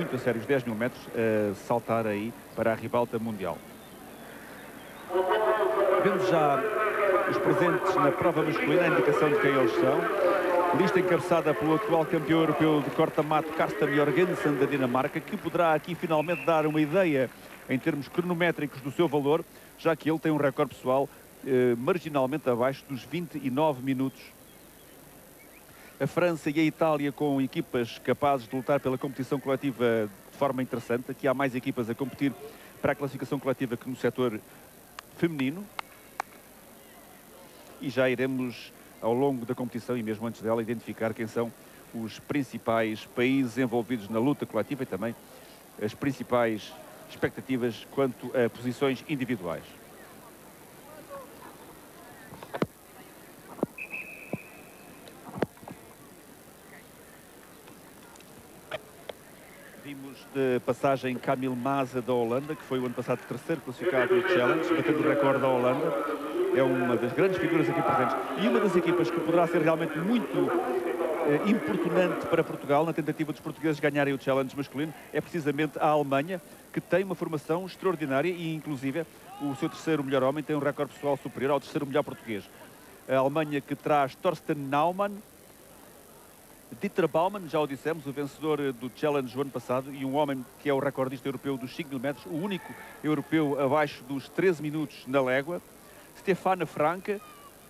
muito a sério os 10 mil metros, a saltar aí para a ribalta mundial. Vemos já os presentes na prova masculina, a indicação de quem eles são. Lista encabeçada pelo atual campeão europeu de corta-mato, Carsten Jorgensen, da Dinamarca, que poderá aqui finalmente dar uma ideia em termos cronométricos do seu valor, já que ele tem um recorde pessoal marginalmente abaixo dos 29 minutos. A França e a Itália com equipas capazes de lutar pela competição coletiva de forma interessante. Aqui há mais equipas a competir para a classificação coletiva que no setor feminino. E já iremos, ao longo da competição e mesmo antes dela, identificar quem são os principais países envolvidos na luta coletiva e também as principais expectativas quanto a posições individuais. Vimos de passagem Camille Maza da Holanda, que foi o ano passado terceiro classificado no Challenge, batendo o recorde da Holanda. É uma das grandes figuras aqui presentes. E uma das equipas que poderá ser realmente muito importunante para Portugal, na tentativa dos portugueses ganharem o Challenge masculino, é precisamente a Alemanha, que tem uma formação extraordinária e, inclusive, o seu terceiro melhor homem tem um recorde pessoal superior ao terceiro melhor português. A Alemanha que traz Thorsten Naumann, Dieter Baumann, já o dissemos, o vencedor do Challenge do ano passado, e um homem que é o recordista europeu dos 5 mil metros, o único europeu abaixo dos 13 minutos na légua. Stefano Franca,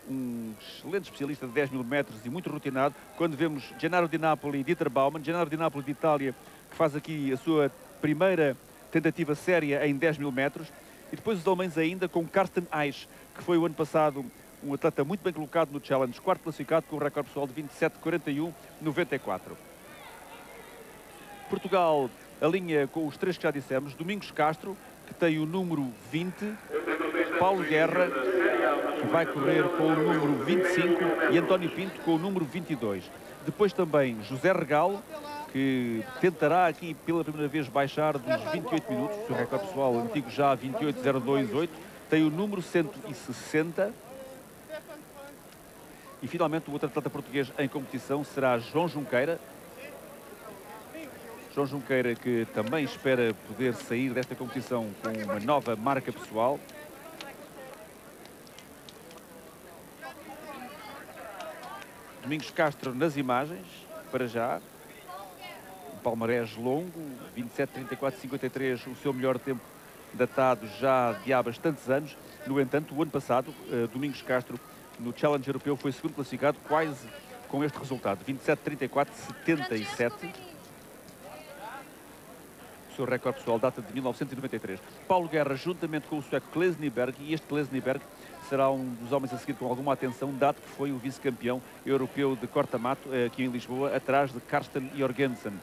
um excelente especialista de 10 mil metros e muito rotinado. Quando vemos Gennaro Di Napoli e Dieter Baumann, Gennaro Di Napoli de Itália, que faz aqui a sua primeira tentativa séria em 10 mil metros. E depois os alemães ainda com Carsten Eich, que foi o ano passado um atleta muito bem colocado no Challenge, quarto classificado com um recorde pessoal de 27,41,94. Portugal alinha com os três que já dissemos: Domingos Castro, que tem o número 20, Paulo Guerra, que vai correr com o número 25, e António Pinto com o número 22. Depois também José Regalo, que tentará aqui pela primeira vez baixar dos 28 minutos, o seu recorde pessoal antigo já 28,028, tem o número 160. E finalmente o outro atleta português em competição será João Junqueira. João Junqueira, que também espera poder sair desta competição com uma nova marca pessoal. Domingos Castro nas imagens, para já. Um palmarés longo, 27,34,53, o seu melhor tempo datado já de há bastantes anos. No entanto, o ano passado, Domingos Castro, no Challenge Europeu, foi segundo classificado, quase com este resultado, 27,34,77. O seu recorde pessoal data de 1993. Paulo Guerra, juntamente com o sueco Klesniberg, e este Klesniberg será um dos homens a seguir com alguma atenção, dado que foi o vice-campeão europeu de corta-mato aqui em Lisboa, atrás de Carsten Jorgensen.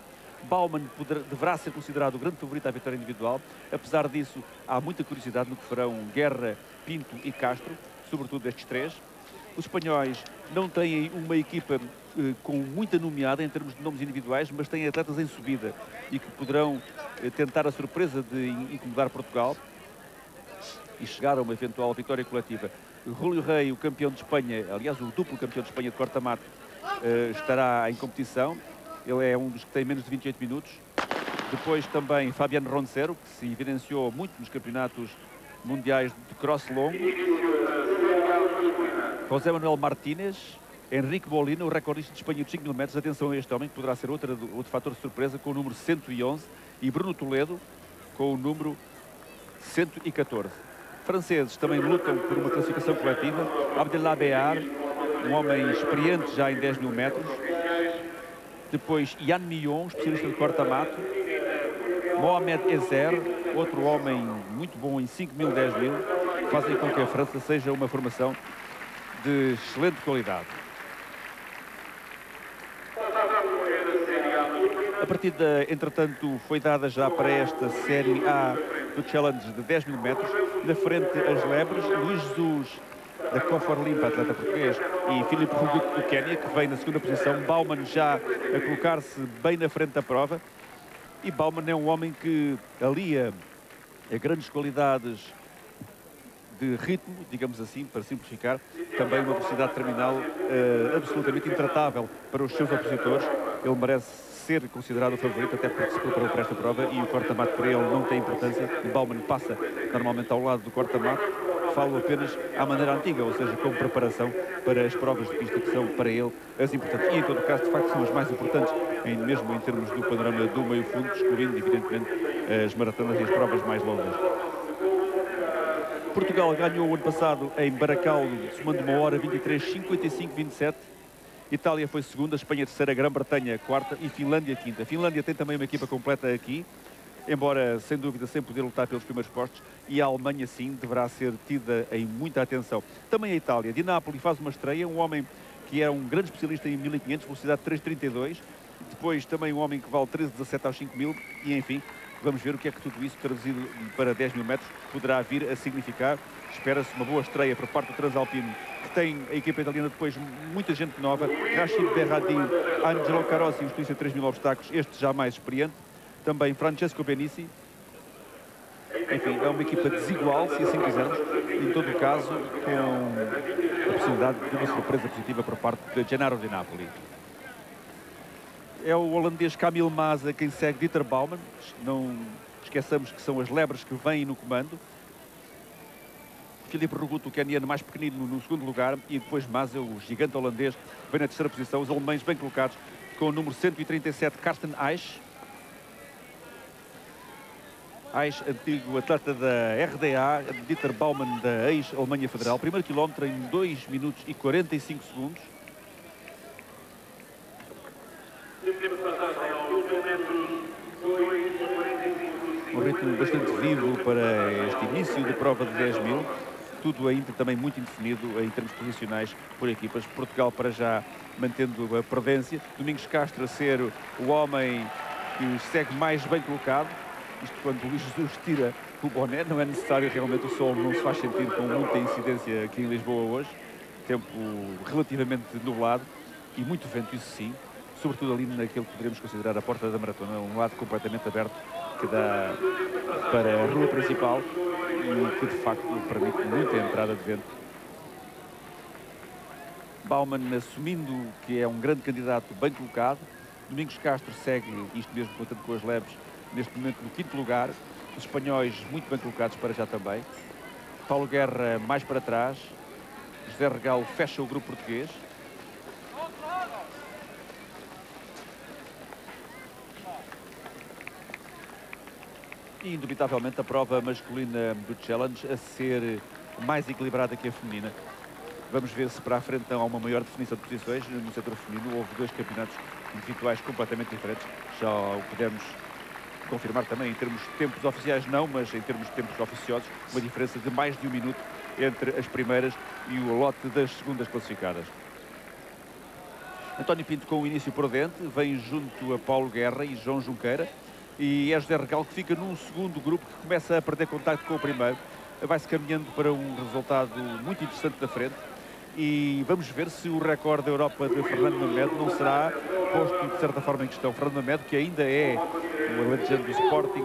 Baumann deverá ser considerado o grande favorito à vitória individual. Apesar disso, há muita curiosidade no que farão Guerra, Pinto e Castro, sobretudo destes três. Os espanhóis não têm uma equipa com muita nomeada em termos de nomes individuais, mas têm atletas em subida e que poderão tentar a surpresa de incomodar Portugal e chegar a uma eventual vitória coletiva. Julio Rey, o campeão de Espanha, aliás, o duplo campeão de Espanha de corta-mato, estará em competição. Ele é um dos que tem menos de 28 minutos. Depois também Fabiano Roncero, que se evidenciou muito nos campeonatos mundiais de cross longo. José Manuel Martínez, Henrique Molina, o recordista de Espanha de 5 mil metros. Atenção a este homem, que poderá ser outro fator de surpresa, com o número 111. E Bruno Toledo, com o número 114. Franceses também lutam por uma classificação coletiva. Abdellah Bear, um homem experiente já em 10 mil metros. Depois Yann Millon, especialista de corta-mato. Mohamed Ezer, outro homem muito bom em 5 mil, 10 mil. Fazem com que a França seja uma formação de excelente qualidade. A partida, entretanto, foi dada já para esta Série A do Challenge de 10 mil metros. Na frente, as lebres, Luís Jesus, da Cofor Limpa, atleta português, e Filipe Rugut, do Quénia, que vem na segunda posição. Baumann já a colocar-se bem na frente da prova. E Baumann é um homem que alia a grandes qualidades de ritmo, digamos assim, para simplificar, também uma velocidade terminal absolutamente intratável para os seus opositores. Ele merece ser considerado o favorito, até porque se preparou para esta prova e o corta-mato para ele não tem importância. O Baumann passa normalmente ao lado do corta-mato. Falo apenas à maneira antiga, ou seja, como preparação para as provas de pista que são para ele as importantes. E em todo caso, de facto, são as mais importantes, mesmo em termos do panorama do meio fundo, excluindo evidentemente as maratonas e as provas mais longas. Portugal ganhou o ano passado em Baracaldo, somando 1h23:55:27. Itália foi segunda, Espanha terceira, Grã-Bretanha quarta e Finlândia quinta. A Finlândia tem também uma equipa completa aqui, embora sem dúvida sem poder lutar pelos primeiros postos, e a Alemanha sim deverá ser tida em muita atenção. Também a Itália. Di Napoli faz uma estreia, um homem que é um grande especialista em 1500, velocidade 3,32. Depois também um homem que vale 13,17 aos 5.000 e enfim, vamos ver o que é que tudo isso traduzido para 10.000 metros poderá vir a significar. Espera-se uma boa estreia por parte do Transalpino, que tem a equipa italiana depois muita gente nova. Rachid Berradin, Angelo Carossi, os 3.000 obstáculos, este já mais experiente. Também Francesco Benissi. Enfim, é uma equipa desigual, se assim quisermos, em todo o caso, com a possibilidade de uma surpresa positiva por parte de Gennaro Di Napoli. É o holandês Camille Maza quem segue Dieter Baumann. Não esqueçamos que são as lebres que vêm no comando. Filipe Roguto, o queniano mais pequenino, no segundo lugar. E depois Maza, o gigante holandês, vem na terceira posição. Os alemães bem colocados com o número 137, Carsten Eich. Eich, antigo atleta da RDA, Dieter Baumann da ex-Alemanha Federal. Primeiro quilómetro em 2 minutos e 45 segundos. Um ritmo bastante vivo para este início de prova de 10.000. Tudo ainda também muito indefinido em termos posicionais por equipas. Portugal para já mantendo a prudência. Domingos Castro a ser o homem que segue mais bem colocado. Isto quando o Luís Jesus tira o boné, não é necessário realmente, o sol não se faz sentir com muita incidência aqui em Lisboa hoje. Tempo relativamente nublado e muito vento, isso sim. Sobretudo ali naquele que poderíamos considerar a porta da maratona, um lado completamente aberto que dá para a rua principal e que de facto permite muita entrada de vento. Baumann assumindo que é um grande candidato bem colocado. Domingos Castro segue, isto mesmo contando com as leves, neste momento no quinto lugar. Os espanhóis muito bem colocados para já também. Paulo Guerra mais para trás. José Regalo fecha o grupo português. E, indubitavelmente, a prova masculina do Challenge a ser mais equilibrada que a feminina. Vamos ver se para a frente há uma maior definição de posições. No setor feminino houve 2 campeonatos individuais completamente diferentes. Já o podemos confirmar também em termos de tempos oficiais, não, mas em termos de tempos oficiosos, uma diferença de mais de 1 minuto entre as primeiras e o lote das segundas classificadas. António Pinto com o início prudente, vem junto a Paulo Guerra e João Junqueira. E é José Regalo que fica num segundo grupo que começa a perder contacto com o primeiro. Vai-se caminhando para um resultado muito interessante da frente. E vamos ver se o recorde da Europa de Fernando Mamed não será posto de certa forma em questão. Fernando Mamed, que ainda é o alentejano do Sporting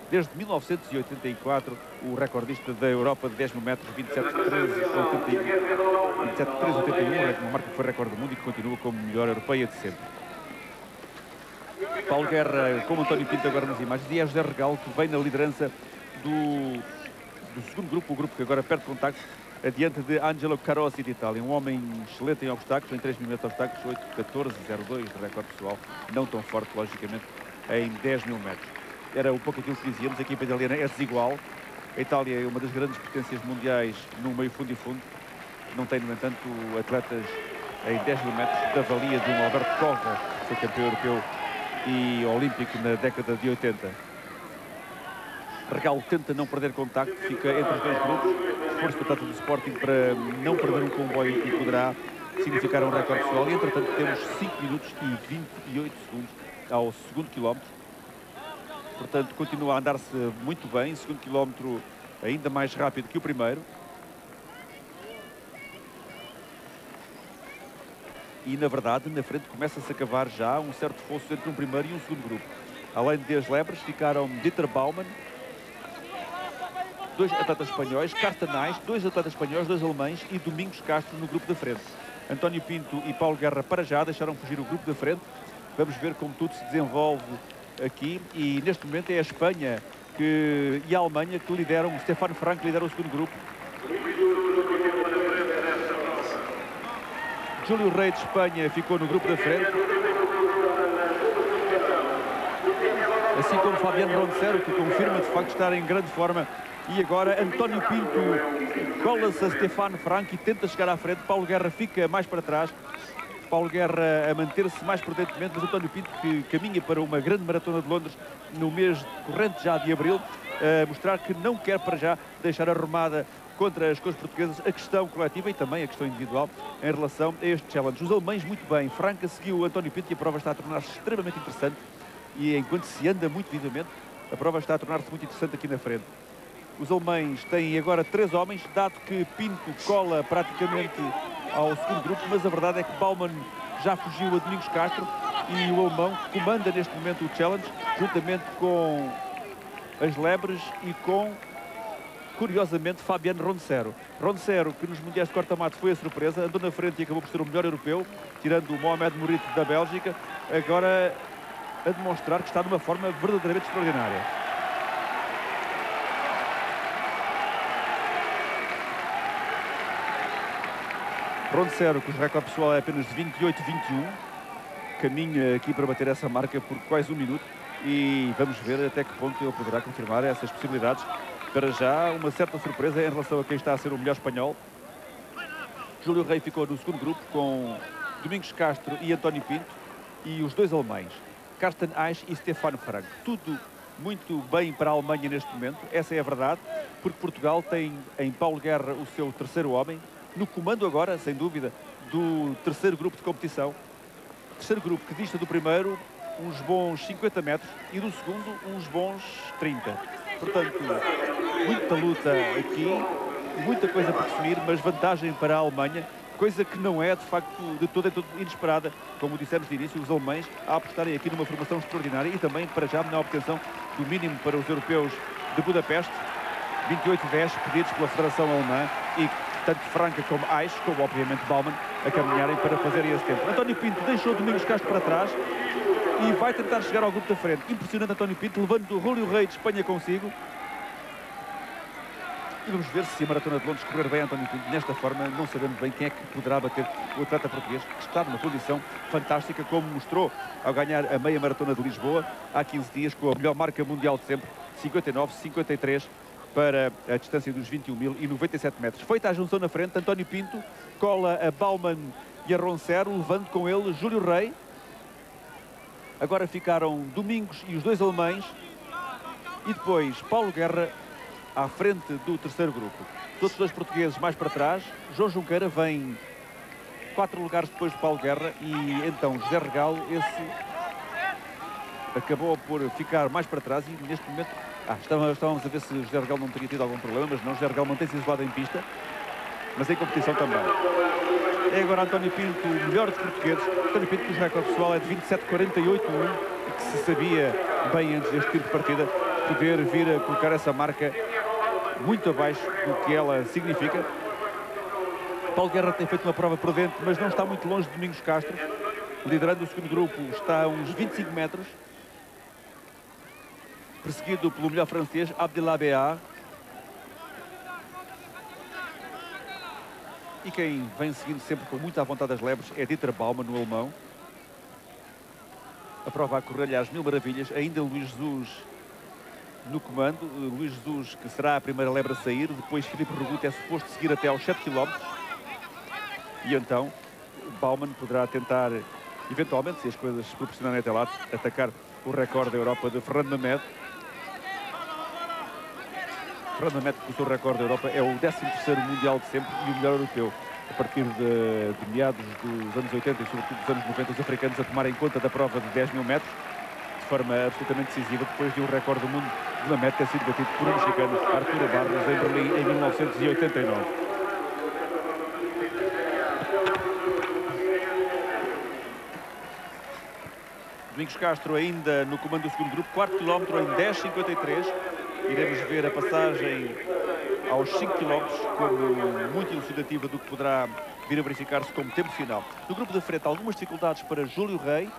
desde 1984, o recordista da Europa de 10.000 metros, 27,381, uma marca que foi recorde do mundo e que continua como melhor europeia de sempre. Paulo Guerra, como António Pinto agora nas imagens, e é José Regalo que vem na liderança do segundo grupo, o grupo que agora perde contacto, adiante de Angelo Carossi de Itália, um homem excelente em obstáculos, em 3.000 metros de obstáculos, 8,14,02 de recorde pessoal, não tão forte, logicamente, em 10.000 metros. Era um pouco aquilo que dizíamos, a equipa italiana é desigual, a Itália é uma das grandes potências mundiais no meio fundo e fundo, não tem, no entanto, atletas em 10.000 metros da valia de um Alberto Cova, que foi campeão europeu e olímpico na década de 80. Regalo tenta não perder contacto, fica entre os 2 grupos, esforço por parte do Sporting para não perder um comboio que poderá significar um recorde pessoal. E entretanto temos 5 minutos e 28 segundos ao segundo quilómetro. Portanto, continua a andar-se muito bem, segundo quilómetro ainda mais rápido que o primeiro. E, na verdade, na frente começa-se a cavar já um certo fosso entre um primeiro e um segundo grupo. Além de as lebres, ficaram Dieter Baumann, 2 atletas espanhóis, Carsten Eich, 2 atletas espanhóis, 2 alemães e Domingos Castro no grupo da frente. António Pinto e Paulo Guerra para já deixaram fugir o grupo da frente Vamos ver como tudo se desenvolve aqui. E neste momento é a Espanha e a Alemanha que lideram. O Stefan Frank lidera o segundo grupo. Júlio Rei de Espanha ficou no grupo da frente. Assim como Fabián Roncero, que confirma de facto estar em grande forma. E agora António Pinto cola-se a Stefan Frank e tenta chegar à frente. Paulo Guerra fica mais para trás. Paulo Guerra a manter-se mais prudentemente, mas António Pinto, que caminha para uma grande maratona de Londres no mês corrente já de abril, a mostrar que não quer para já deixar arrumada contra as cores portuguesas a questão coletiva e também a questão individual em relação a este challenge. Os alemães muito bem. Frank seguiu António Pinto e a prova está a tornar-se extremamente interessante. E enquanto se anda muito vivamente, a prova está a tornar-se muito interessante aqui na frente. Os alemães têm agora 3 homens, dado que Pinto cola praticamente ao segundo grupo, mas a verdade é que Baumann já fugiu a Domingos Castro e o alemão comanda neste momento o challenge, juntamente com as lebres e com, curiosamente, Fabián Roncero. Roncero, que nos Mundiais de corta-mato foi a surpresa, andou na frente e acabou por ser o melhor europeu, tirando o Mohamed Mourite da Bélgica, agora a demonstrar que está numa forma verdadeiramente extraordinária. Roncero, cujo recorde pessoal é apenas de 28-21, caminha aqui para bater essa marca por quase 1 minuto e vamos ver até que ponto ele poderá confirmar essas possibilidades. Para já, uma certa surpresa em relação a quem está a ser o melhor espanhol. Júlio Rei ficou no segundo grupo com Domingos Castro e António Pinto e os 2 alemães, Carsten Eich e Stefan Frank. Tudo muito bem para a Alemanha neste momento, essa é a verdade, porque Portugal tem em Paulo Guerra o seu 3º homem, no comando agora, sem dúvida, do 3º grupo de competição. 3º grupo que dista do primeiro uns bons 50 metros e do segundo uns bons 30. Portanto, muita luta aqui, muita coisa por definir, mas vantagem para a Alemanha, coisa que não é, de facto, de todo inesperada. Como dissemos de início, os alemães a apostarem aqui numa formação extraordinária e também, para já, na obtenção do mínimo para os europeus de Budapeste, 28-10 pedidos pela Federação Alemã e tanto Franca como Eich, como obviamente Baumann, a caminharem para fazerem esse tempo. António Pinto deixou Domingos Castro para trás e vai tentar chegar ao grupo da frente. Impressionante António Pinto, levando o Júlio Rei de Espanha consigo. E vamos ver se a Maratona de Londres correr bem António Pinto. Nesta forma, não sabemos bem quem é que poderá bater o atleta português, que está numa condição fantástica, como mostrou ao ganhar a meia Maratona de Lisboa há 15 dias, com a melhor marca mundial de sempre, 59-53, para a distância dos 21.097 metros. Feita a junção na frente, António Pinto cola a Baumann e a Roncero, levando com ele Júlio Rei. Agora ficaram Domingos e os 2 alemães e depois Paulo Guerra à frente do 3º grupo. Todos os 2 portugueses mais para trás. João Junqueira vem 4 lugares depois de Paulo Guerra e então José Regalo, esse acabou por ficar mais para trás e neste momento estávamos a ver se José Regalo não teria tido algum problema, mas não, José Regalo mantém-se isolado em pista, mas em competição também. É agora António Pinto, o melhor dos portugueses. António Pinto, cujo recorde pessoal é de 27-48-1 e que se sabia bem antes deste tipo de partida poder vir a colocar essa marca muito abaixo do que ela significa. Paulo Guerra tem feito uma prova prudente, mas não está muito longe de Domingos Castro. Liderando o segundo grupo, está a uns 25 metros. Perseguido pelo melhor francês, Abdellah Béar. E quem vem seguindo sempre com muita vontade as lebres é Dieter Baumann, no alemão. A prova a correr-lhe às mil maravilhas. Ainda Luís Jesus no comando. Luís Jesus, que será a primeira lebre a sair. Depois Filipe Reguto é suposto seguir até aos 7 km. E então Baumann poderá tentar, eventualmente, se as coisas se proporcionarem até lá, atacar o recorde da Europa de Fernando Mamed. Fernando Mamed, com o seu recorde da Europa, é o 13º mundial de sempre e o melhor europeu. A partir de meados dos anos 80 e sobretudo dos anos 90, os africanos a tomarem conta da prova de 10.000 metros de forma absolutamente decisiva, depois de um recorde do mundo de Mamed ter sido batido por um mexicano, Arturo Barros, em Berlim, em 1989. Domingos Castro ainda no comando do segundo grupo, 4 km em 10:53. Iremos ver a passagem aos 5 km como muito elucidativa do que poderá vir a verificar-se como tempo final. No grupo da frente, algumas dificuldades para Júlio Rei,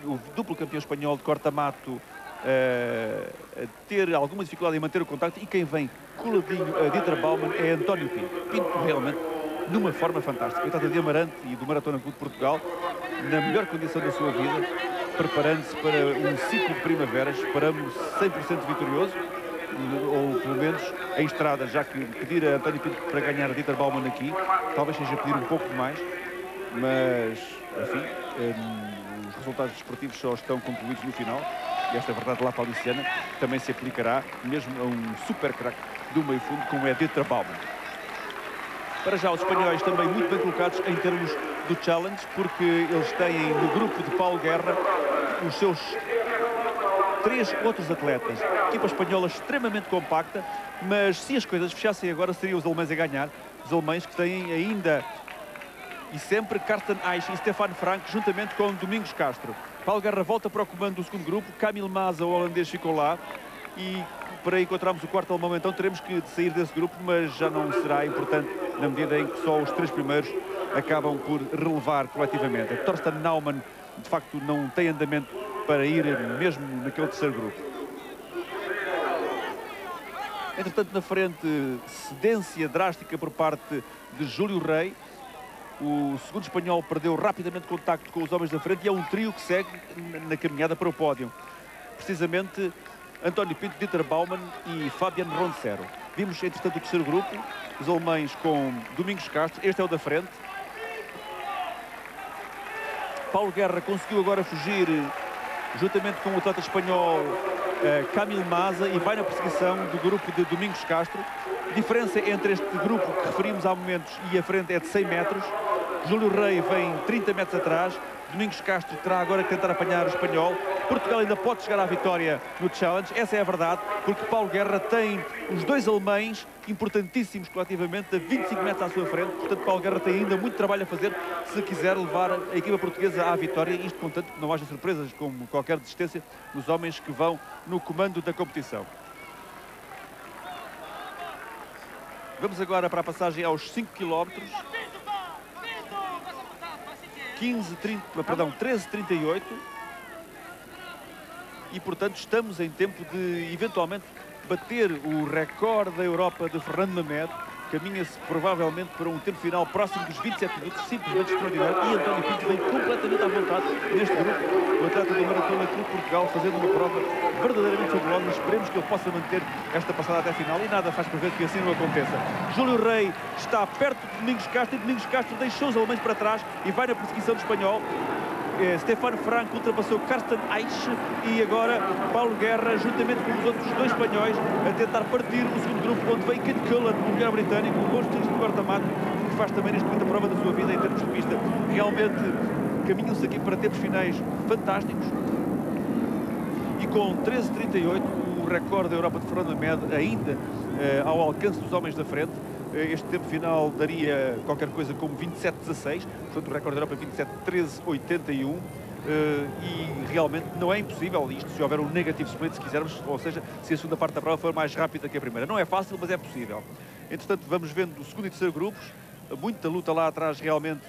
o duplo campeão espanhol de corta-mato a ter alguma dificuldade em manter o contacto, e quem vem coladinho a Dieter Baumann é António Pinto. Pinto realmente numa forma fantástica. Ele trata de Amarante e do Maratona Clube de Portugal na melhor condição da sua vida, preparando-se para um ciclo de primavera. Esperamos 100% vitorioso, ou pelo menos em estrada, já que pedir a António Pinto para ganhar a Dieter Baumann aqui talvez seja pedir um pouco demais, mas enfim, os resultados desportivos só estão concluídos no final, e esta verdade lá paliciana também se aplicará mesmo a um super craque do meio fundo como é Dieter Baumann. Para já os espanhóis também muito bem colocados em termos do challenge, porque eles têm no grupo de Paulo Guerra os seus 3 outros atletas. Equipa espanhola extremamente compacta, mas se as coisas fechassem agora seriam os alemães a ganhar. Os alemães que têm ainda e sempre Carsten Eich e Stefan Frank, juntamente com Domingos Castro. Paulo Guerra volta para o comando do segundo grupo. Camille Maza, o holandês, ficou lá, e para encontrarmos o quarto alemão então teremos que sair desse grupo, mas já não será importante na medida em que só os 3 primeiros acabam por relevar coletivamente. Torsten Naumann de facto não tem andamento para ir mesmo naquele terceiro grupo. Entretanto, na frente, cedência drástica por parte de Júlio Rei. O segundo espanhol perdeu rapidamente contacto com os homens da frente, e é um trio que segue na caminhada para o pódio. Precisamente António Pinto, Dieter Baumann e Fabian Roncero. Vimos, entretanto, o terceiro grupo, os alemães com Domingos Castro. Este é o da frente. Paulo Guerra conseguiu agora fugir juntamente com o atleta espanhol Camille Maza, e vai na perseguição do grupo de Domingos Castro. A diferença entre este grupo que referimos há momentos e a frente é de 100 metros. Júlio Rei vem 30 metros atrás. Domingos Castro terá agora que tentar apanhar o espanhol. Portugal ainda pode chegar à vitória no challenge, essa é a verdade, porque Paulo Guerra tem os 2 alemães importantíssimos coletivamente a 25 metros à sua frente. Portanto, Paulo Guerra tem ainda muito trabalho a fazer se quiser levar a equipa portuguesa à vitória, isto contanto que não haja surpresas como qualquer desistência nos homens que vão no comando da competição. Vamos agora para a passagem aos 5 km. 13:38. E, portanto, estamos em tempo de, eventualmente, bater o recorde da Europa de Fernando Mamed. Caminha-se, provavelmente, para um tempo final próximo dos 27 minutos, simplesmente extraordinário. E António Pinto vem completamente à vontade neste grupo. O atleta do Maratona Clube de Portugal fazendo uma prova verdadeiramente fabulosa. Esperemos que ele possa manter esta passada até a final, e nada faz prever que assim não aconteça. Júlio Rei está perto de Domingos Castro, e Domingos Castro deixou os alemães para trás e vai na perseguição do espanhol. Stefan Frank ultrapassou Carsten Eich, e agora Paulo Guerra, juntamente com os outros 2 espanhóis, a tentar partir o segundo grupo, onde vem Ken Cullen, o melhor britânico, um bom especialista de corta-mato, que faz também neste momento a prova da sua vida em termos de pista. Realmente caminham-se aqui para tempos finais fantásticos, e com 13:38, o recorde da Europa de Fernando Mamed ainda ao alcance dos homens da frente. Este tempo final daria qualquer coisa como 27:16, portanto o recorde da Europa é 27:13:81, e realmente não é impossível isto se houver um negative split, se quisermos, ou seja, se a segunda parte da prova for mais rápida que a primeira. Não é fácil, mas é possível. Entretanto, vamos vendo o segundo e terceiro grupos, muita luta lá atrás realmente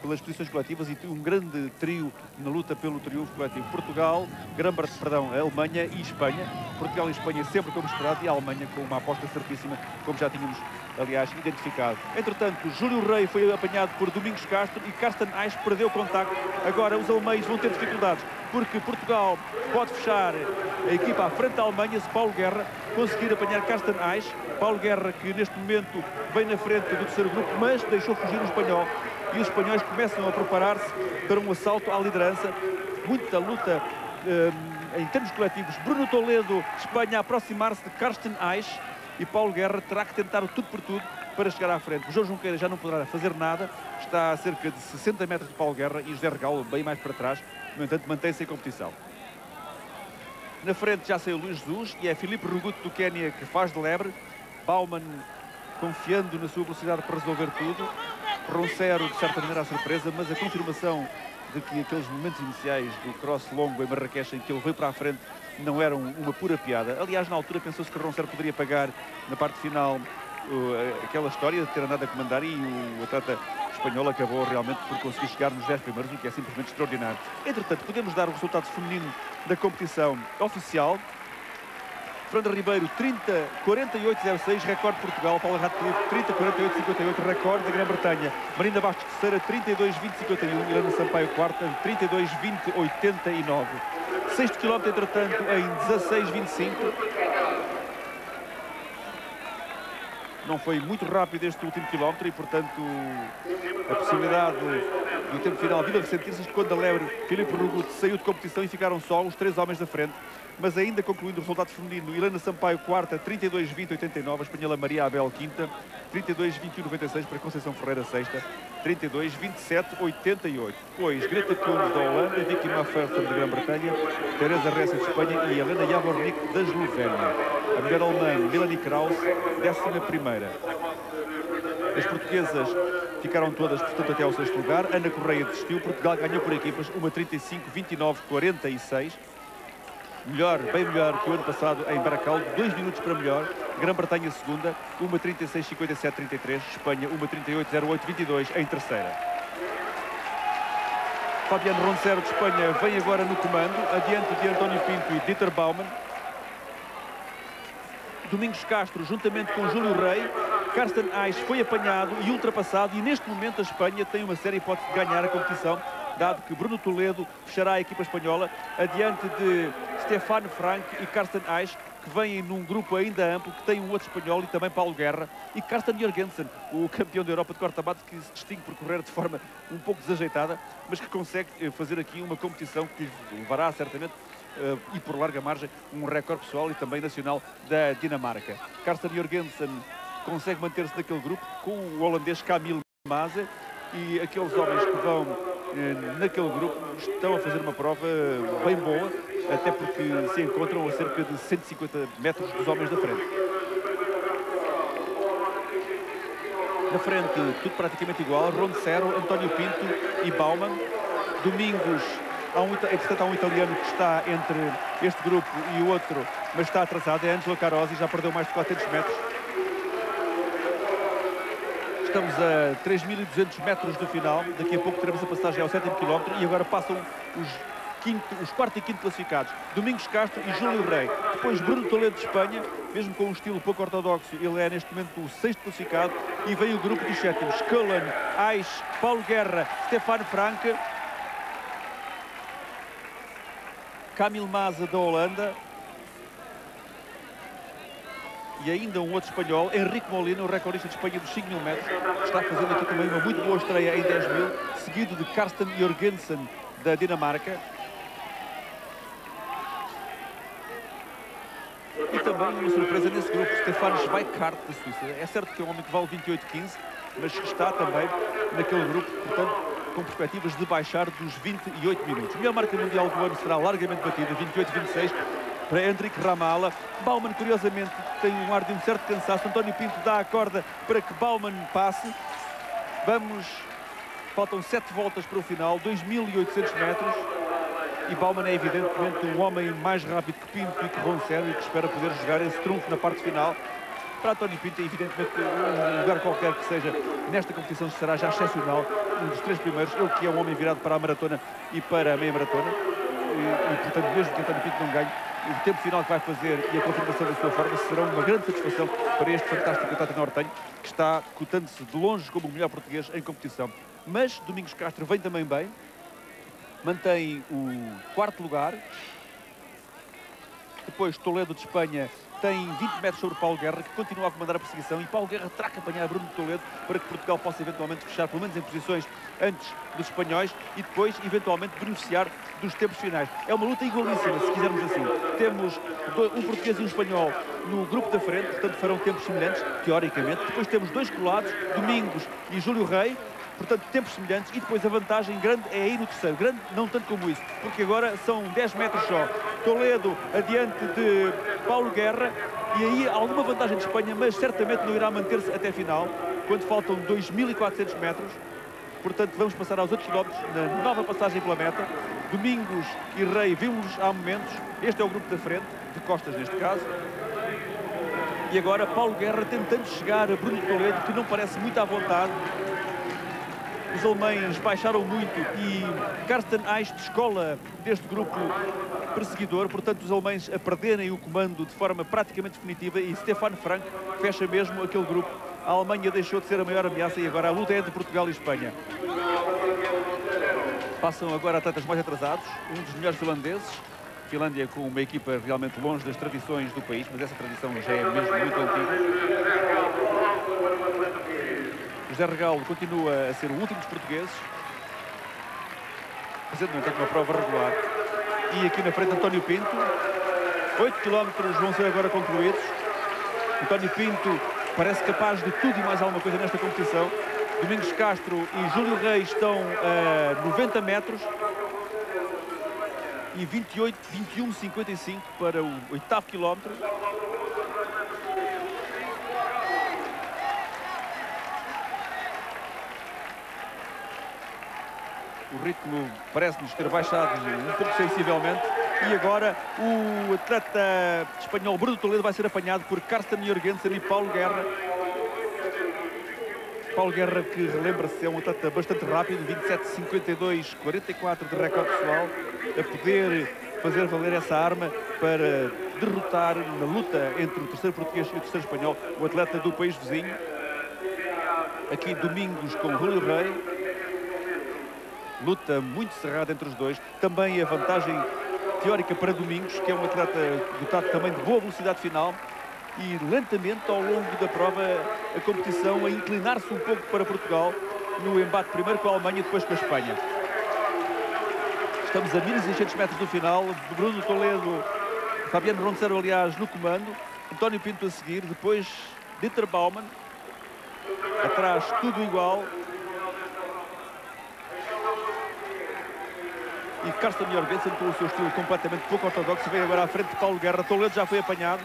pelas posições coletivas, e um grande trio na luta pelo triunfo coletivo. Portugal, a Alemanha e Espanha. Portugal e Espanha sempre como esperado, e a Alemanha com uma aposta certíssima, como já tínhamos, aliás, identificado. Entretanto, Júlio Rei foi apanhado por Domingos Castro, e Carsten Eich perdeu o contacto. Agora os alemães vão ter dificuldades, porque Portugal pode fechar a equipa à frente da Alemanha se Paulo Guerra conseguir apanhar Carsten Eich. Paulo Guerra, que neste momento vem na frente do terceiro grupo, mas deixou fugir o espanhol. E os espanhóis começam a preparar-se para um assalto à liderança. Muita luta em termos coletivos. Bruno Toledo, Espanha, a aproximar-se de Carsten Eich, e Paulo Guerra terá que tentar o tudo por tudo para chegar à frente. O João Junqueira já não poderá fazer nada, está a cerca de 60 metros de Paulo Guerra, e José Regalo bem mais para trás. No entanto, mantém-se em competição. Na frente já saiu Luís Jesus, e é Filipe Ruguto do Quénia que faz de lebre. Baumann confiando na sua velocidade para resolver tudo. Roncero, de certa maneira, a surpresa, mas a confirmação de que aqueles momentos iniciais do cross longo em Marrakech, em que ele veio para a frente, não eram uma pura piada. Aliás, na altura pensou-se que Roncero poderia pagar na parte final aquela história de ter andado a comandar, e o atleta espanhol acabou realmente por conseguir chegar nos 10 primeiros, o que é simplesmente extraordinário. Entretanto, podemos dar o resultado feminino da competição oficial. Fernanda Ribeiro, 30-48-06, recorde de Portugal. Paula Ratcliffe, 30-48-58, recorde da Grã-Bretanha. Marina Bastos, terceira, 32-20-51. Helena Sampaio, quarta, 32-20-89. Sexto quilómetro, entretanto, em 16-25. Não foi muito rápido este último quilómetro e, portanto, a possibilidade do tempo final vindo a ressentir-se quando a Lebre, Filipe Rugut saiu de competição e ficaram só os 3 homens da frente. Mas ainda concluindo o resultado feminino, Helena Sampaio, quarta, 32-20-89, a espanhola Maria Abel, quinta, 32-21-96 para Conceição Ferreira, sexta, 32-27-88. Depois, Greta Koens da Holanda, Vicky Mafferson da Grã-Bretanha, Teresa Ressa de Espanha e Helena Javornik da Eslovénia. A mulher alemã, Melanie Kraus, 11ª. As portuguesas ficaram todas, portanto, até ao 6º lugar. Ana Correia desistiu. Portugal ganhou por equipas, uma 35-29-46. Melhor, bem melhor que o ano passado em Baracaldo, 2 minutos para melhor. Grã-Bretanha segunda, uma 36-57-33. Espanha, uma 38-08-22 em terceira. Fabiano Roncero de Espanha vem agora no comando, adiante de António Pinto e Dieter Baumann. Domingos Castro, juntamente com Júlio Rei. Carsten Eich foi apanhado e ultrapassado, e neste momento a Espanha tem uma séria hipótese de ganhar a competição, dado que Bruno Toledo fechará a equipa espanhola, adiante de Stefan Frank e Carsten Eich, que vêm num grupo ainda amplo, que tem um outro espanhol e também Paulo Guerra, e Carsten Jorgensen, o campeão da Europa de corta-bate, que se distingue por correr de forma um pouco desajeitada, mas que consegue fazer aqui uma competição que lhe levará certamente e por larga margem um recorde pessoal e também nacional da Dinamarca. Carsten Jorgensen consegue manter-se naquele grupo com o holandês Camille Maze, e aqueles homens que vão naquele grupo estão a fazer uma prova bem boa, até porque se encontram a cerca de 150 metros dos homens da frente. Na frente, tudo praticamente igual: Roncero, António Pinto e Baumann. Domingos, entretanto há um italiano que está entre este grupo e o outro, mas está atrasado, é Angelo Carosi, já perdeu mais de 400 metros. Estamos a 3.200 metros do final, daqui a pouco teremos a passagem ao 7º quilómetro e agora passam os quarto e quinto classificados, Domingos Castro e Júlio Rei. Depois Bruno Toledo de Espanha, mesmo com um estilo pouco ortodoxo, ele é neste momento o 6º classificado, e vem o grupo dos 7º, Cullen, Eich, Paulo Guerra, Stefan Frank, Camille Maze da Holanda, e ainda um outro espanhol, Henrique Molina, o recordista de Espanha dos 5.000 metros, que está fazendo aqui também uma muito boa estreia em 10.000, seguido de Carsten Jorgensen da Dinamarca. E também uma surpresa nesse grupo, Stefan Schweikart da Suíça. É certo que é um homem que vale 28,15, mas está também naquele grupo, portanto, com perspectivas de baixar dos 28 minutos. A melhor marca mundial do ano será largamente batida, 28,26. Para Henrique Ramala. Baumann, curiosamente, tem um ar de um certo cansaço. António Pinto dá a corda para que Baumann passe. Faltam 7 voltas para o final, 2.800 metros. E Baumann é evidentemente um homem mais rápido que Pinto e que Roncero, e que espera poder jogar esse trunfo na parte final. Para António Pinto, é evidentemente um lugar qualquer que seja nesta competição será já excepcional. Um dos 3 primeiros, ele que é um homem virado para a maratona e para a meia maratona. E portanto, mesmo que António Pinto não ganhe, o tempo final que vai fazer e a confirmação da sua forma serão uma grande satisfação para este fantástico atleta nortenho, que está cotando-se de longe como o melhor português em competição. Mas Domingos Castro vem também bem, mantém o 4º lugar. Depois Toledo de Espanha tem 20 metros sobre Paulo Guerra, que continua a comandar a perseguição, e Paulo Guerra terá que apanhar Bruno Toledo para que Portugal possa eventualmente fechar, pelo menos em posições antes dos espanhóis, e depois eventualmente beneficiar dos tempos finais. É uma luta igualíssima, se quisermos assim. Temos um português e um espanhol no grupo da frente, portanto farão tempos semelhantes, teoricamente. Depois temos 2 colados, Domingos e Júlio Rei, portanto tempos semelhantes, e depois a vantagem grande é aí no terceiro. Grande não tanto como isso, porque agora são 10 metros só. Toledo adiante de Paulo Guerra, e aí alguma vantagem de Espanha, mas certamente não irá manter-se até final, quando faltam 2.400 metros. Portanto, vamos passar aos 8 km na nova passagem pela meta. Domingos e Rei vimos há momentos. Este é o grupo da frente, de costas neste caso. E agora Paulo Guerra tentando chegar a Bruno Toledo, que não parece muito à vontade. os alemães baixaram muito e Carsten Eich descola deste grupo perseguidor, portanto os alemães a perderem o comando de forma praticamente definitiva e Stefan Frank fecha mesmo aquele grupo. A Alemanha deixou de ser a maior ameaça e agora a luta é entre Portugal e Espanha. Passam agora atletas mais atrasados, um dos melhores finlandeses. Finlândia com uma equipa realmente longe das tradições do país, mas essa tradição já é mesmo muito antiga. José Regalo continua a ser o último dos portugueses, fazendo, no entanto, uma prova regular. E aqui na frente António Pinto. 8 km vão ser agora concluídos. António Pinto parece capaz de tudo e mais alguma coisa nesta competição. Domingos Castro e Júlio Reis estão a 90 metros. E 21,55 para o 8º quilómetro. O ritmo parece-nos ter baixado um pouco sensivelmente. E agora o atleta espanhol Bruno Toledo vai ser apanhado por Carsten Jorgensen e Paulo Guerra. Paulo Guerra, que relembra-se, é um atleta bastante rápido, 27,52, 44 de recorde pessoal, a poder fazer valer essa arma para derrotar na luta entre o terceiro português e o terceiro espanhol o atleta do país vizinho. Aqui Domingos com Júlio Rei. Luta muito cerrada entre os dois. Também a vantagem teórica para Domingos, que é um atleta dotado também de boa velocidade final. E lentamente, ao longo da prova, a competição a inclinar-se um pouco para Portugal no embate primeiro com a Alemanha e depois com a Espanha. Estamos a 1.600 metros do final. Bruno Toledo, Fabiano Roncero, aliás, no comando. António Pinto a seguir. Depois Dieter Baumann. Atrás tudo igual. E Carsten Jorgensen, com o seu estilo completamente pouco ortodoxo, vem agora à frente de Paulo Guerra. Toledo já foi apanhado.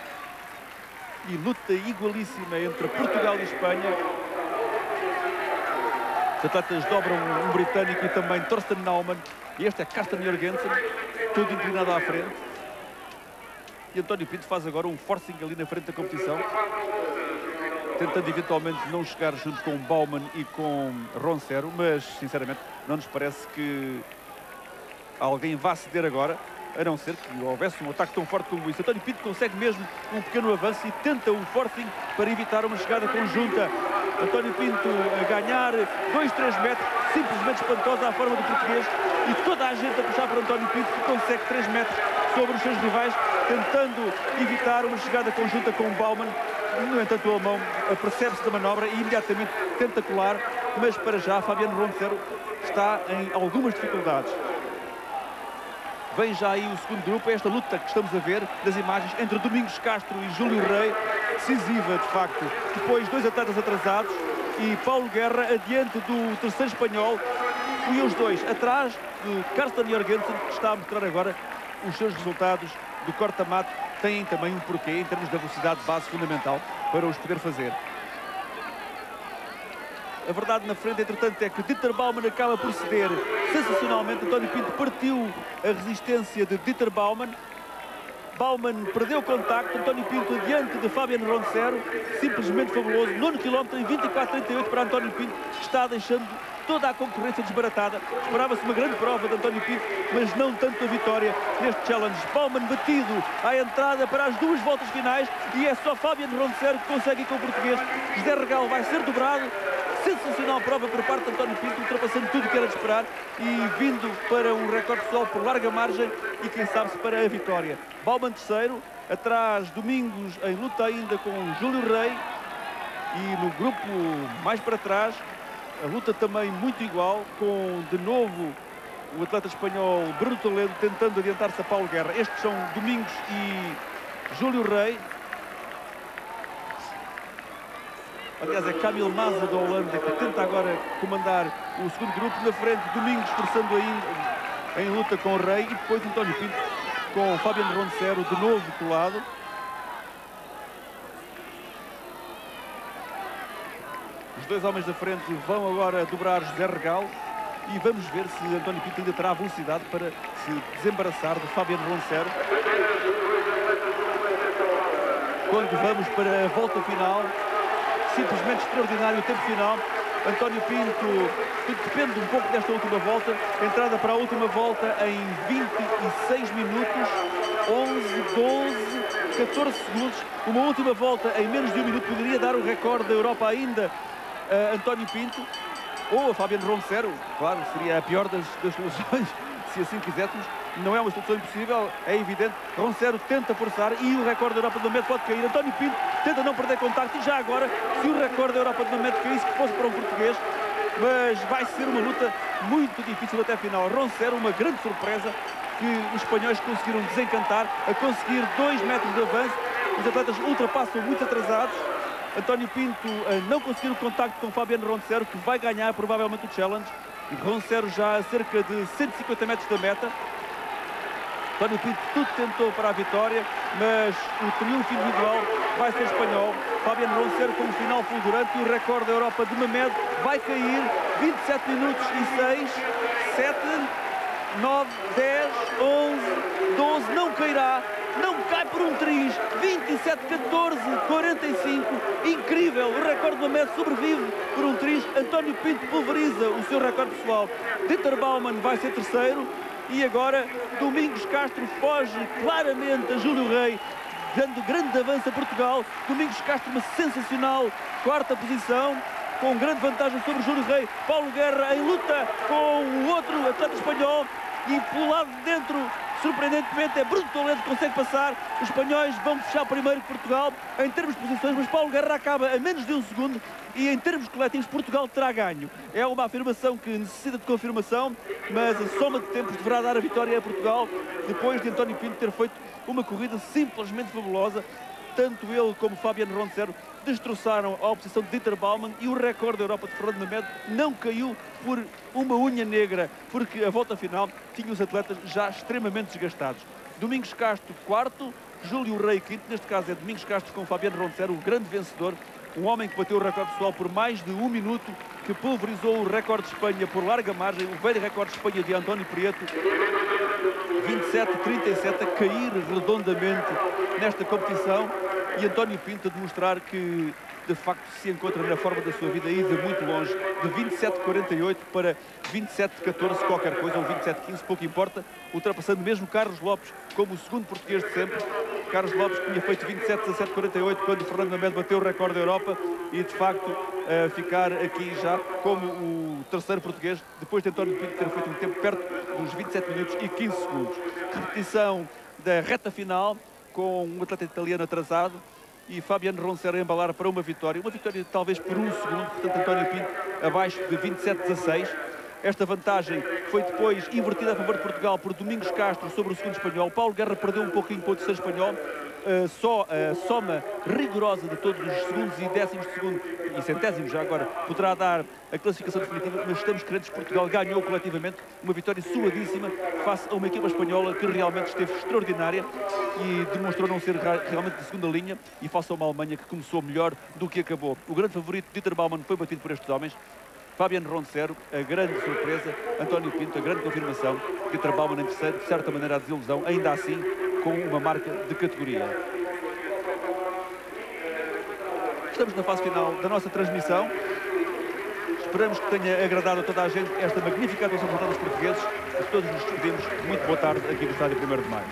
E luta igualíssima entre Portugal e Espanha. Os atletas dobram um britânico e também Thorsten Naumann. E este é Carsten Jorgensen, tudo inclinado à frente. E António Pinto faz agora um forcing ali na frente da competição, tentando eventualmente não chegar junto com Baumann e com Roncero, mas sinceramente não nos parece que alguém vá ceder agora, a não ser que houvesse um ataque tão forte como isso. António Pinto consegue mesmo um pequeno avanço e tenta um forcing para evitar uma chegada conjunta. António Pinto a ganhar 2, 3 metros, simplesmente espantosa à forma do português, e toda a gente a puxar para António Pinto, que consegue 3 metros sobre os seus rivais, tentando evitar uma chegada conjunta com o Baumann. No entanto, o alemão apercebe-se da manobra e imediatamente tenta colar, mas para já Fabiano Roncero está em algumas dificuldades. Vem já aí o segundo grupo, esta luta que estamos a ver das imagens entre Domingos Castro e Júlio Rei, decisiva de facto. Depois 2 atletas atrasados e Paulo Guerra adiante do terceiro espanhol, e os dois atrás de Carsten Jorgensen, que está a mostrar agora os seus resultados do corta-mato. Têm também um porquê em termos da velocidade base fundamental para os poder fazer. A verdade na frente, entretanto, é que Dieter Baumann acaba por ceder sensacionalmente. António Pinto partiu a resistência de Dieter Baumann. Baumann perdeu o contacto. António Pinto adiante de Fabiano Roncero. Simplesmente fabuloso. 9 km em 24,38 para António Pinto, que está deixando toda a concorrência desbaratada. Esperava-se uma grande prova de António Pinto, mas não tanto a vitória neste challenge. Baumann batido à entrada para as 2 voltas finais e é só Fabiano Roncero que consegue ir com o português. José Regalo vai ser dobrado. Sensacional prova por parte de António Pinto, ultrapassando tudo o que era de esperar e vindo para um recorde pessoal por larga margem e quem sabe-se para a vitória. Baumann terceiro, atrás Domingos em luta ainda com Júlio Rei, e no grupo mais para trás a luta também muito igual, com de novo o atleta espanhol Bruno Toledo tentando adiantar-se a Paulo Guerra. Estes são Domingos e Júlio Rei. Aliás, é Camille Maza da Holanda que tenta agora comandar o segundo grupo. Na frente, Domingos forçando ainda em luta com o Rei, e depois António Pinto com Fabiano Roncero de novo colado. Os 2 homens da frente vão agora dobrar José Regalo e vamos ver se António Pinto ainda terá velocidade para se desembaraçar de Fabiano Roncero. Quando vamos para a volta final, simplesmente extraordinário o tempo final. António Pinto, tudo depende um pouco desta última volta. Entrada para a última volta em 26 minutos, 11, 12, 14 segundos. Uma última volta em menos de um minuto poderia dar o recorde da Europa ainda a António Pinto. Ou a Fabiano Roncero, claro, seria a pior das soluções, se assim quiséssemos. Não é uma solução impossível, é evidente. Roncero tenta forçar e o recorde da Europa de 1 metro pode cair. António Pinto tenta não perder contacto e já agora, se o recorde da Europa de 1 metro caísse, que fosse para um português, mas vai ser uma luta muito difícil até a final. Roncero, uma grande surpresa que os espanhóis conseguiram desencantar, a conseguir 2 metros de avanço. Os atletas ultrapassam muito atrasados. António Pinto não conseguiu o contacto com Fabiano Roncero, que vai ganhar provavelmente o challenge. Roncero já a cerca de 150 metros da meta. António Pinto tudo tentou para a vitória, mas o triunfo individual vai ser espanhol. Fabiano Roncero com um final fulgurante e o recorde da Europa de Mamed vai cair. 27 minutos e 6, 7, 9, 10, 11, 12, não cairá. Não cai por um triz, 27, 14, 45, incrível, o recorde do Mamed sobrevive por um triz. António Pinto pulveriza o seu recorde pessoal. Dieter Baumann vai ser terceiro e agora Domingos Castro foge claramente a Júlio Rei, dando grande avanço a Portugal. Domingos Castro, uma sensacional quarta posição, com grande vantagem sobre Júlio Rei. Paulo Guerra em luta com o outro atleta espanhol e pelo lado de dentro, surpreendentemente, é Bruno Toledo que consegue passar. Os espanhóis vão fechar primeiro que Portugal em termos de posições, mas Paulo Guerra acaba a menos de um segundo e em termos coletivos Portugal terá ganho. É uma afirmação que necessita de confirmação, mas a soma de tempos deverá dar a vitória a Portugal, depois de António Pinto ter feito uma corrida simplesmente fabulosa. Tanto ele como Fabiano Roncero destroçaram a oposição de Dieter Baumann e o recorde da Europa de Fernando Mamed não caiu por uma unha negra, porque a volta final tinha os atletas já extremamente desgastados. Domingos Castro, quarto, Júlio Rei, quinto. Neste caso é Domingos Castro com Fabiano Roncero, o grande vencedor. Um homem que bateu o recorde pessoal por mais de um minuto, que pulverizou o recorde de Espanha por larga margem, o velho recorde de Espanha de António Prieto. 27-37 a cair redondamente nesta competição e António Pinto a demonstrar que de facto se encontra na forma da sua vida e de muito longe, de 27-48 para 27-14 qualquer coisa, ou 27-15, pouco importa, ultrapassando mesmo Carlos Lopes como o segundo português de sempre. Carlos Lopes tinha feito 27-17-48 quando Fernando Mamed bateu o recorde da Europa e de facto ficar aqui já como o terceiro português, depois de António Pinto ter feito um tempo perto dos 27 minutos e 15 segundos. Repetição da reta final com um atleta italiano atrasado e Fabiano Roncero a embalar para uma vitória talvez por um segundo, portanto António Pinto abaixo de 27-16. Esta vantagem foi depois invertida a favor de Portugal por Domingos Castro sobre o segundo espanhol. Paulo Guerra perdeu um pouquinho para o terceiro espanhol. Só a soma rigorosa de todos os segundos e décimos de segundo e centésimos já agora poderá dar a classificação definitiva, mas estamos crentes que Portugal ganhou coletivamente uma vitória suadíssima face a uma equipa espanhola que realmente esteve extraordinária e demonstrou não ser realmente de segunda linha e face a uma Alemanha que começou melhor do que acabou. O grande favorito, Dieter Baumann, foi batido por estes homens. Fabiano Roncero, a grande surpresa. António Pinto, a grande confirmação. Dieter Baumann em terceiro, de certa maneira a desilusão, ainda assim com uma marca de categoria. Estamos na fase final da nossa transmissão. Esperamos que tenha agradado a toda a gente esta magnífica atuação dos portugueses. A todos nos despedimos. Muito boa tarde aqui no Estádio 1º de Maio.